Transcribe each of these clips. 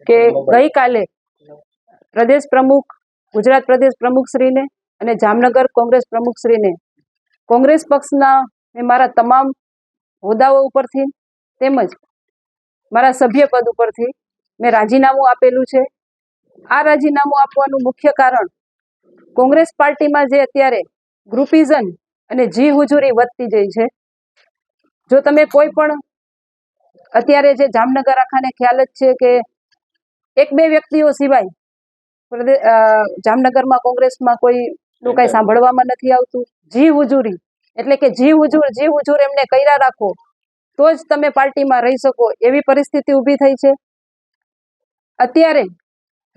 કે ગઈકાલે પ્રદેશ પ્રમુખ ગુજરાત પ્રદેશ પ્રમુખ શ્રીને અને જામનગર કોંગ્રેસ પ્રમુખ શ્રીને કોંગ્રેસ પક્ષના મારા તમામ હોદ્દાઓ ઉપરથી તેમજ મારા સભ્યપદ ઉપરથી મેં રાજીનામું આપેલું છે. આ રાજીનામું આપવાનું મુખ્ય કારણ કોંગ્રેસ પાર્ટીમાં જે અત્યારે ગ્રુપિઝમ અને જી હુજુરી વધતી જાય છે. જો તમે કોઈ પણ અત્યારે જે જામનગર આખાને ખ્યાલ જ છે કે એક બે વ્યક્તિઓ સિવાય જામનગરમાં કોંગ્રેસમાં કોઈનું કાંઈ સાંભળવામાં નથી આવતું. જી હુજુરી એટલે કે જી હુજુર એમને કર્યા રાખો તો જ તમે પાર્ટીમાં રહી શકો એવી પરિસ્થિતિ ઊભી થઈ છે. અત્યારે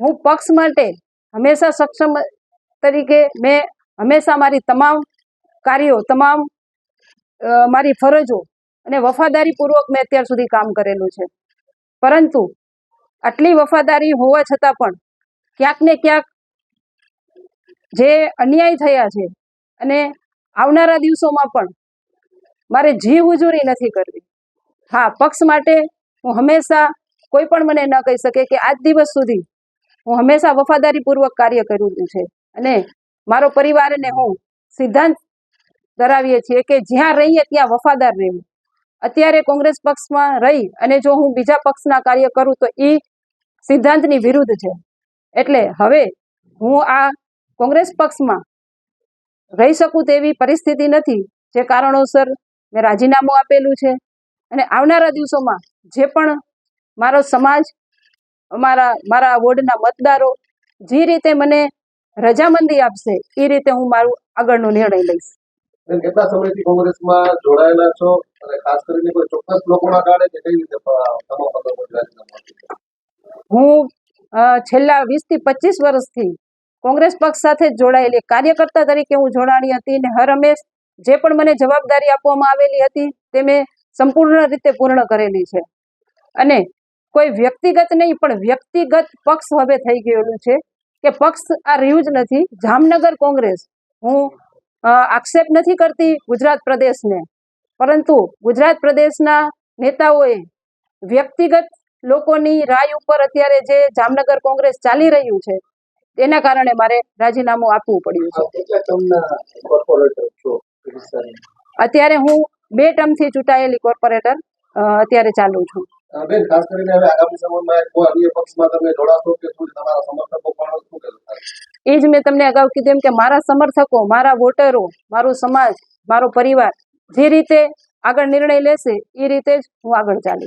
હું પક્ષ માટે હંમેશા સક્ષમ તરીકે મેં હંમેશા મારી તમામ કાર્યો મારી ફરજો અને વફાદારીપૂર્વક મેં અત્યાર સુધી કામ કરેલું છે. પરંતુ આટલી વફાદારી હોવા છતાં પણ ક્યાંક ને ક્યાંક જે અન્યાય થયા છે અને આવનારા દિવસોમાં પણ મારે જી હુજુરી નથી કરવી. હા, પક્ષ માટે હું હંમેશા કોઈ પણ મને ન કહી શકે કે આજ દિવસ સુધી હું હંમેશા વફાદારીપૂર્વક કાર્ય કર્યું છે અને મારો પરિવાર અને હું સિદ્ધાંત ધરાવીએ છીએ કે જ્યાં રહીએ ત્યાં વફાદાર રહેવું. અત્યારે કોંગ્રેસ પક્ષમાં રહી અને જો હું બીજા પક્ષના કાર્ય કરું તો એ સિદ્ધાંતની વિરુદ્ધ છે. એટલે હવે હું આ કોંગ્રેસ પક્ષમાં રહી શકું તેવી પરિસ્થિતિ નથી, જે કારણોસર મેં રાજીનામું આપેલું છે. અને આવનારા દિવસોમાં જે પણ મારો સમાજ મારા વોર્ડના મતદારો જે રીતે મને રજામંદી આપશે એ રીતે હું મારું આગળનો નિર્ણય લઈશ. કેટલા સમયથી કોંગ્રેસમાં જોડાયેલા છો અને ખાસ કરીને કોઈ ચોક્કસ લોકોના કારણે કે કઈ રીતે હું છેલ્લા 20 થી 25 વર્ષથી કોંગ્રેસ પક્ષ સાથે જ જોડાયેલી કાર્યકર્તા તરીકે હું જોડાણી હતી અને હર હંમેશ જે પણ મને જવાબદારી આપવામાં આવેલી હતી તે મેં સંપૂર્ણ રીતે પૂર્ણ કરેલી છે. અને કોઈ વ્યક્તિગત નહીં પણ વ્યક્તિગત પક્ષ હવે થઈ ગયેલું છે કે પક્ષ આ રહ્યું જ નથી. જામનગર કોંગ્રેસ હું આક્ષેપ નથી કરતી ગુજરાત પ્રદેશને, પરંતુ ગુજરાત પ્રદેશના નેતાઓએ વ્યક્તિગત લોકોની રાય ઉપર અત્યારે જે જામનગર કોંગ્રેસ ચાલી રહ્યું છે તેના કારણે મારે રાજીનામું આપવું પડ્યું છે. અત્યારે હું 2 ટર્મથી ચૂંટાયેલી કોર્પોરેટર અત્યારે ચાલુ છું. બેન, ખાસ કરીને હવે આગામી સમયમાં કોઈ અન્ય પક્ષમાં તમે જોડાશો કે શું તમારા સમર્થકો પણ શું કરતા? એ જ મેં તમને અગાઉ કીધું એમ કે મારા સમર્થકો, મારા વોટરો, મારો સમાજ, મારો પરિવાર જે રીતે આગળ નિર્ણય લેશે એ રીતે જ હું આગળ ચાલીશ.